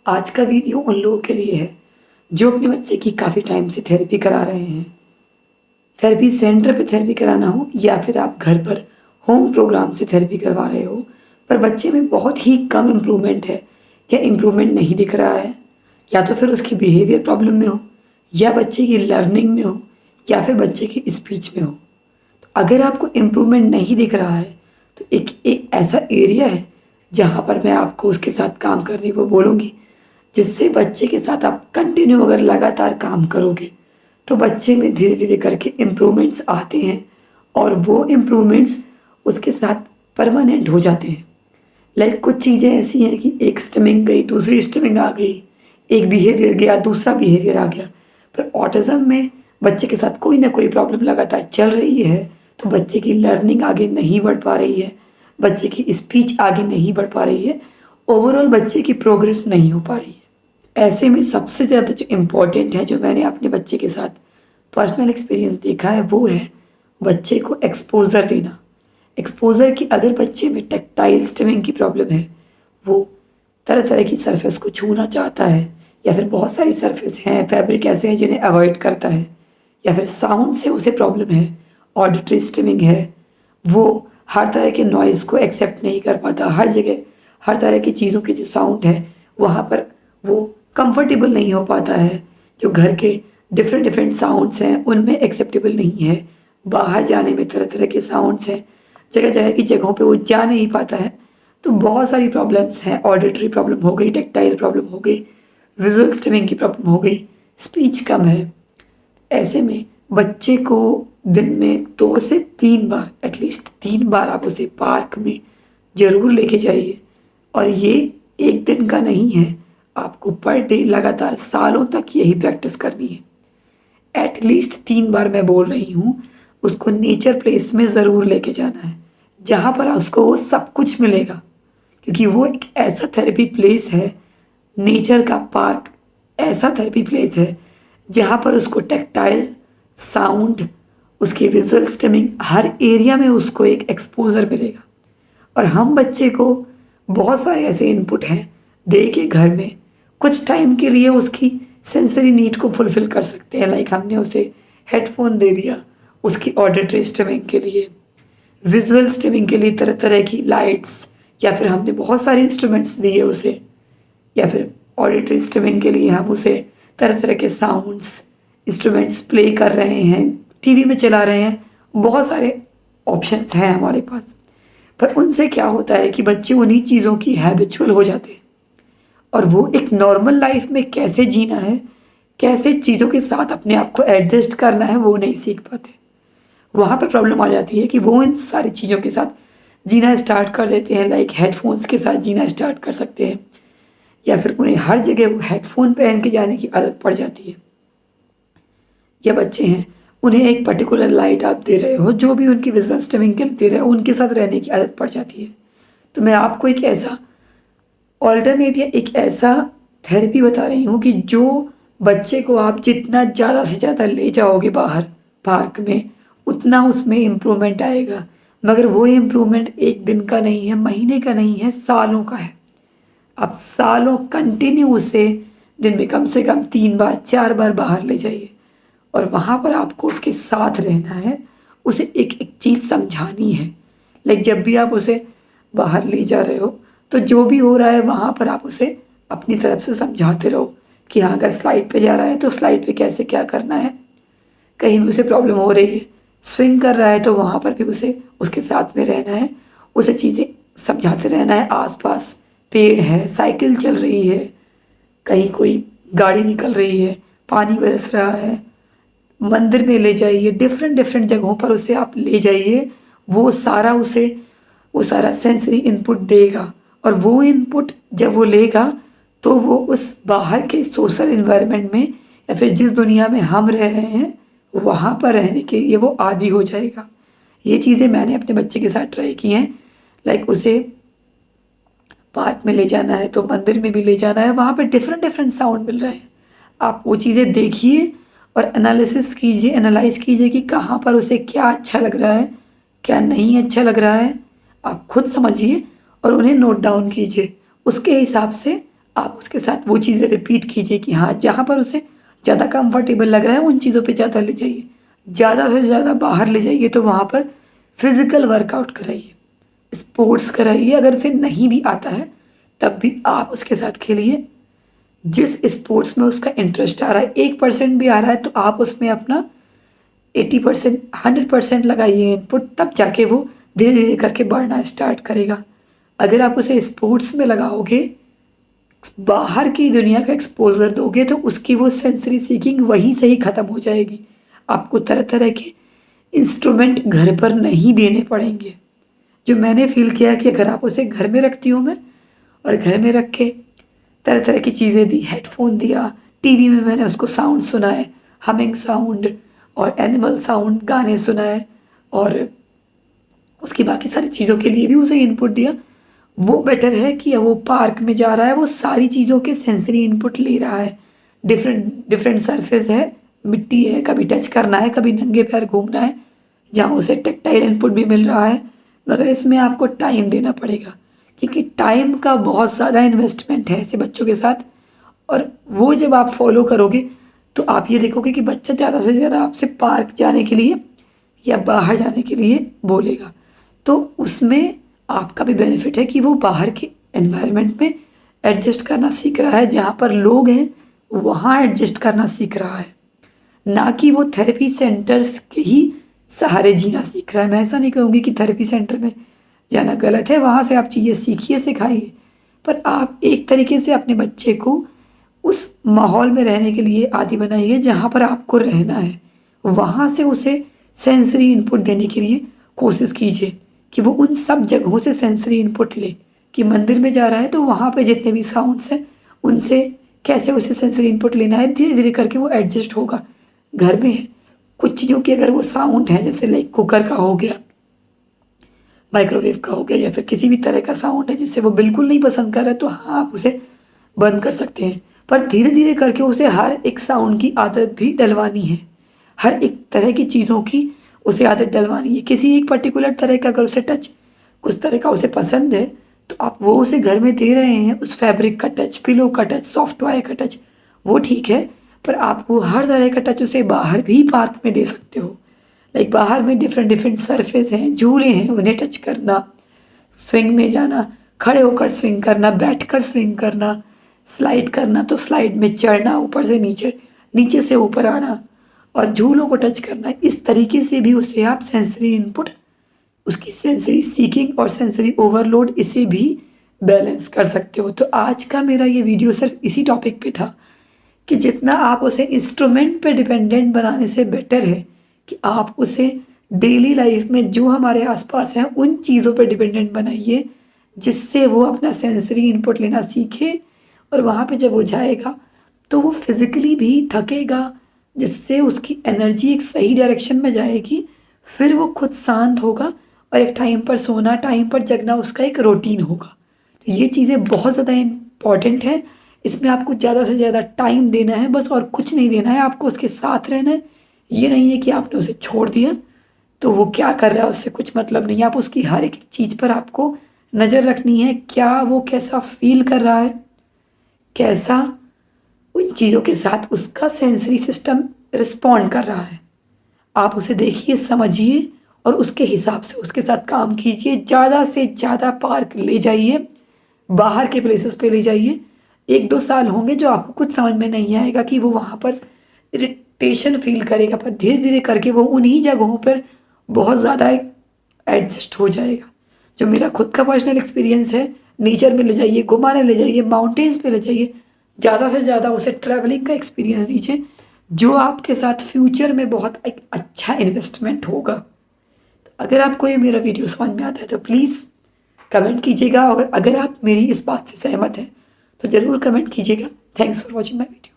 आज का वीडियो उन लोगों के लिए है जो अपने बच्चे की काफ़ी टाइम से थेरेपी करा रहे हैं। थेरेपी सेंटर पे थेरेपी कराना हो या फिर आप घर पर होम प्रोग्राम से थेरेपी करवा रहे हो, पर बच्चे में बहुत ही कम इम्प्रूवमेंट है या इम्प्रूवमेंट नहीं दिख रहा है, या तो फिर उसकी बिहेवियर प्रॉब्लम में हो, या बच्चे की लर्निंग में हो, या फिर बच्चे की स्पीच में हो। तो अगर आपको इम्प्रूवमेंट नहीं दिख रहा है तो एक ऐसा एरिया है जहाँ पर मैं आपको उसके साथ काम करने को बोलूँगी, जिससे बच्चे के साथ आप कंटिन्यू अगर लगातार काम करोगे तो बच्चे में धीरे धीरे करके इम्प्रूवमेंट्स आते हैं और वो इम्प्रूवमेंट्स उसके साथ परमानेंट हो जाते हैं। लाइक कुछ चीज़ें ऐसी हैं कि एक स्टिमिंग गई, दूसरी स्टिमिंग आ गई, एक बिहेवियर गया, दूसरा बिहेवियर आ गया। पर ऑटिज़म में बच्चे के साथ कोई ना कोई प्रॉब्लम लगातार चल रही है, तो बच्चे की लर्निंग आगे नहीं बढ़ पा रही है, बच्चे की स्पीच आगे नहीं बढ़ पा रही है, ओवरऑल बच्चे की प्रोग्रेस नहीं हो पा रही है। ऐसे में सबसे ज़्यादा जो इम्पोर्टेंट है, जो मैंने अपने बच्चे के साथ पर्सनल एक्सपीरियंस देखा है, वो है बच्चे को एक्सपोज़र देना। एक्सपोज़र की अगर बच्चे में टैक्टाइल स्टिमिंग की प्रॉब्लम है, वो तरह तरह की सरफेस को छूना चाहता है, या फिर बहुत सारी सरफेस हैं, फैब्रिक ऐसे हैं जिन्हें अवॉइड करता है, या फिर साउंड से उसे प्रॉब्लम है, ऑडिटरी स्टिमिंग है, वो हर तरह के नॉइज़ को एक्सेप्ट नहीं कर पाता, हर जगह हर तरह की चीज़ों के जो साउंड है वहाँ पर वो कंफर्टेबल नहीं हो पाता है, जो घर के डिफरेंट डिफरेंट साउंड्स हैं उनमें एक्सेप्टेबल नहीं है, बाहर जाने में तरह तरह के साउंड्स हैं, जगह जगह की जगहों पे वो जा नहीं पाता है। तो बहुत सारी प्रॉब्लम्स हैं, ऑडिटरी प्रॉब्लम हो गई, टैक्टाइल प्रॉब्लम हो गई, विजुअल स्टिमिंग की प्रॉब्लम हो गई, स्पीच कम है। ऐसे में बच्चे को दिन में 2 से 3 बार, एटलीस्ट 3 बार आप उसे पार्क में ज़रूर लेके जाइए। और ये एक दिन का नहीं है, आपको पर डे लगातार सालों तक यही प्रैक्टिस करनी है। एटलीस्ट 3 बार मैं बोल रही हूँ, उसको नेचर प्लेस में ज़रूर लेके जाना है, जहाँ पर उसको वो सब कुछ मिलेगा। क्योंकि वो एक ऐसा थेरेपी प्लेस है, नेचर का पार्क ऐसा थेरेपी प्लेस है जहाँ पर उसको टैक्टाइल, साउंड, उसकी विजुअल स्टिमिंग, हर एरिया में उसको एक एक्सपोज़र मिलेगा। और हम बच्चे को बहुत सारे ऐसे इनपुट हैं दे के घर में कुछ टाइम के लिए उसकी सेंसरी नीड को फुलफ़िल कर सकते हैं। लाइक हमने उसे हेडफ़ोन दे दिया उसकी ऑडिटरी स्टिमिंग के लिए, विजुअल स्टिमिंग के लिए तरह तरह की लाइट्स, या फिर हमने बहुत सारे इंस्ट्रूमेंट्स दिए उसे, या फिर ऑडिटरी स्टिमिंग के लिए हम उसे तरह तरह के साउंड्स इंस्ट्रूमेंट्स प्ले कर रहे हैं, टीवी में चला रहे हैं, बहुत सारे ऑप्शंस हैं हमारे पास। पर उनसे क्या होता है कि बच्चे उन्हीं चीज़ों की हैबिचुअल हो जाते हैं और वो एक नॉर्मल लाइफ में कैसे जीना है, कैसे चीज़ों के साथ अपने आप को एडजस्ट करना है, वो नहीं सीख पाते। वहाँ पर प्रॉब्लम आ जाती है कि वो इन सारी चीज़ों के साथ जीना स्टार्ट कर देते हैं, लाइक हेडफोन्स के साथ जीना स्टार्ट कर सकते हैं, या फिर उन्हें हर जगह वो हेडफोन पहन के जाने की आदत पड़ जाती है। या बच्चे हैं, उन्हें एक पर्टिकुलर लाइट आप दे रहे हो, जो भी उनकी विजुअल स्टिमिंग के लिए दे रहे हो, उनके साथ रहने की आदत पड़ जाती है। तो मैं आपको एक ऐसा ऑल्टरनेट या एक ऐसा थेरेपी बता रही हूँ कि जो बच्चे को आप जितना ज़्यादा से ज़्यादा ले जाओगे बाहर पार्क में, उतना उसमें इम्प्रूवमेंट आएगा। मगर वो इम्प्रूवमेंट एक दिन का नहीं है, महीने का नहीं है, सालों का है। आप सालों कंटिन्यू उसे दिन में कम से कम 3 बार 4 बार बाहर ले जाइए, और वहाँ पर आपको उसके साथ रहना है, उसे एक एक चीज़ समझानी है। लाइक जब भी आप उसे बाहर ले जा रहे हो, तो जो भी हो रहा है वहाँ पर आप उसे अपनी तरफ से समझाते रहो कि हाँ, अगर स्लाइड पे जा रहा है तो स्लाइड पे कैसे क्या करना है, कहीं भी उसे प्रॉब्लम हो रही है, स्विंग कर रहा है तो वहाँ पर भी उसे उसके साथ में रहना है, उसे चीज़ें समझाते रहना है। आसपास पेड़ है, साइकिल चल रही है, कहीं कोई गाड़ी निकल रही है, पानी बरस रहा है, मंदिर में ले जाइए, डिफरेंट डिफरेंट जगहों पर उसे आप ले जाइए। वो सारा सेंसरी इनपुट देगा, और वो इनपुट जब वो लेगा तो वो उस बाहर के सोशल इन्वायरमेंट में, या फिर जिस दुनिया में हम रह रहे हैं वहाँ पर रहने के लिए वो आदी हो जाएगा। ये चीज़ें मैंने अपने बच्चे के साथ ट्राई की हैं। लाइक उसे पार्क में ले जाना है तो मंदिर में भी ले जाना है, वहाँ पे डिफरेंट डिफरेंट साउंड मिल रहे हैं। आप वो चीज़ें देखिए और एनालिसिस कीजिए, एनालाइज़ कीजिए कि कहाँ पर उसे क्या अच्छा लग रहा है, क्या नहीं अच्छा लग रहा है। आप खुद समझिए और उन्हें नोट डाउन कीजिए। उसके हिसाब से आप उसके साथ वो चीज़ें रिपीट कीजिए कि हाँ, जहाँ पर उसे ज़्यादा कंफर्टेबल लग रहा है उन चीज़ों पे ज़्यादा ले जाइए। ज़्यादा से ज़्यादा बाहर ले जाइए तो वहाँ पर फिज़िकल वर्कआउट कराइए, स्पोर्ट्स कराइए। अगर उसे नहीं भी आता है तब भी आप उसके साथ खेलिए। जिस स्पोर्ट्स में उसका इंटरेस्ट आ रहा है, 1% भी आ रहा है तो आप उसमें अपना 80% 100% लगाइए इनपुट, तब जाके वो धीरे धीरे करके बढ़ना स्टार्ट करेगा। अगर आप उसे स्पोर्ट्स में लगाओगे, बाहर की दुनिया का एक्सपोजर दोगे तो उसकी वो सेंसरी सीकिंग वहीं से ही ख़त्म हो जाएगी। आपको तरह तरह के इंस्ट्रूमेंट घर पर नहीं देने पड़ेंगे। जो मैंने फील किया कि अगर आप उसे घर में रखती हूँ मैं, और घर में रख के तरह तरह की चीज़ें दी, हेडफोन दिया, टीवी में मैंने उसको साउंड सुनाए, हमिंग साउंड और एनिमल साउंड गाने सुनाए, और उसकी बाकी सारी चीज़ों के लिए भी उसे इनपुट दिया। वो बेटर है कि वो पार्क में जा रहा है, वो सारी चीज़ों के सेंसरी इनपुट ले रहा है। डिफरेंट डिफरेंट सरफेस है, मिट्टी है, कभी टच करना है, कभी नंगे पैर घूमना है, जहाँ उसे टेक्टाइल इनपुट भी मिल रहा है। मगर इसमें आपको टाइम देना पड़ेगा, क्योंकि टाइम का बहुत ज़्यादा इन्वेस्टमेंट है ऐसे बच्चों के साथ। और वो जब आप फॉलो करोगे तो आप ये देखोगे कि बच्चा ज़्यादा से ज़्यादा आपसे पार्क जाने के लिए या बाहर जाने के लिए बोलेगा। तो उसमें आपका भी बेनिफिट है कि वो बाहर के एनवायरनमेंट में एडजस्ट करना सीख रहा है, जहाँ पर लोग हैं वहाँ एडजस्ट करना सीख रहा है, ना कि वो थेरेपी सेंटर्स के ही सहारे जीना सीख रहा है। मैं ऐसा नहीं कहूँगी कि थेरेपी सेंटर में जाना गलत है, वहाँ से आप चीज़ें सीखिए, सिखाइए, पर आप एक तरीके से अपने बच्चे को उस माहौल में रहने के लिए आदी बनाइए जहाँ पर आपको रहना है। वहाँ से उसे सेंसरी इनपुट देने के लिए कोशिश कीजिए कि वो उन सब जगहों से सेंसरी इनपुट ले। कि मंदिर में जा रहा है तो वहाँ पे जितने भी साउंड्स हैं उनसे कैसे उसे सेंसरी इनपुट लेना है, धीरे धीरे करके वो एडजस्ट होगा। घर में है कुछ चीज़ों की अगर वो साउंड है, जैसे लाइक कुकर का हो गया, माइक्रोवेव का हो गया, या फिर किसी भी तरह का साउंड है जिससे वो बिल्कुल नहीं पसंद कर रहा है, तो हाँ, आप उसे बंद कर सकते हैं। पर धीरे धीरे करके उसे हर एक साउंड की आदत भी डलवानी है, हर एक तरह की चीज़ों की उसे आदत डलवानी है। किसी एक पर्टिकुलर तरह का अगर उसे टच कुछ तरह का उसे पसंद है तो आप वो उसे घर में दे रहे हैं, उस फैब्रिक का टच, पिलो का टच, सॉफ्ट टॉय का टच, वो ठीक है। पर आप वो हर तरह का टच उसे बाहर भी पार्क में दे सकते हो। लाइक बाहर में डिफरेंट डिफरेंट सरफेस हैं, झूले हैं, उन्हें टच करना, स्विंग में जाना, खड़े होकर स्विंग करना, बैठकर स्विंग करना, स्लाइड करना तो स्लाइड में चढ़ना, ऊपर से नीचे, नीचे से ऊपर आना, और झूलों को टच करना। इस तरीके से भी उसे आप सेंसरी इनपुट, उसकी सेंसरी सीकिंग और सेंसरी ओवरलोड, इसे भी बैलेंस कर सकते हो। तो आज का मेरा ये वीडियो सिर्फ इसी टॉपिक पे था कि जितना आप उसे इंस्ट्रूमेंट पे डिपेंडेंट बनाने से बेटर है कि आप उसे डेली लाइफ में जो हमारे आसपास हैं उन चीज़ों पे डिपेंडेंट बनाइए, जिससे वो अपना सेंसरी इनपुट लेना सीखे। और वहाँ पे जब वो जाएगा तो वो फिज़िकली भी थकेगा, जिससे उसकी एनर्जी एक सही डायरेक्शन में जाएगी। फिर वो खुद शांत होगा और एक टाइम पर सोना, टाइम पर जगना उसका एक रूटीन होगा। तो ये चीज़ें बहुत ज़्यादा इम्पॉर्टेंट है। इसमें आपको ज़्यादा से ज़्यादा टाइम देना है बस, और कुछ नहीं देना है। आपको उसके साथ रहना है। ये नहीं है कि आपने उसे छोड़ दिया तो वो क्या कर रहा है उससे कुछ मतलब नहीं है। आप उसकी हर एक चीज़ पर आपको नज़र रखनी है, क्या वो कैसा फील कर रहा है, कैसा उन चीज़ों के साथ उसका सेंसरी सिस्टम रिस्पॉन्ड कर रहा है। आप उसे देखिए, समझिए और उसके हिसाब से उसके साथ काम कीजिए। ज़्यादा से ज़्यादा पार्क ले जाइए, बाहर के प्लेसेस पे ले जाइए। 1-2 साल होंगे जो आपको कुछ समझ में नहीं आएगा कि वो वहाँ पर इरिटेशन फील करेगा, पर धीरे धीरे करके वो उन्हीं जगहों पर बहुत ज़्यादा एडजस्ट हो जाएगा। जो मेरा खुद का पर्सनल एक्सपीरियंस है, नेचर में ले जाइए, घुमाने ले जाइए, माउंटेन्स पे ले जाइए, ज़्यादा से ज़्यादा उसे ट्रैवलिंग का एक्सपीरियंस दीजिए, जो आपके साथ फ्यूचर में बहुत एक अच्छा इन्वेस्टमेंट होगा। तो अगर आपको ये मेरा वीडियो समझ में आता है तो प्लीज़ कमेंट कीजिएगा, और अगर आप मेरी इस बात से सहमत हैं तो ज़रूर कमेंट कीजिएगा। Thanks for watching my video.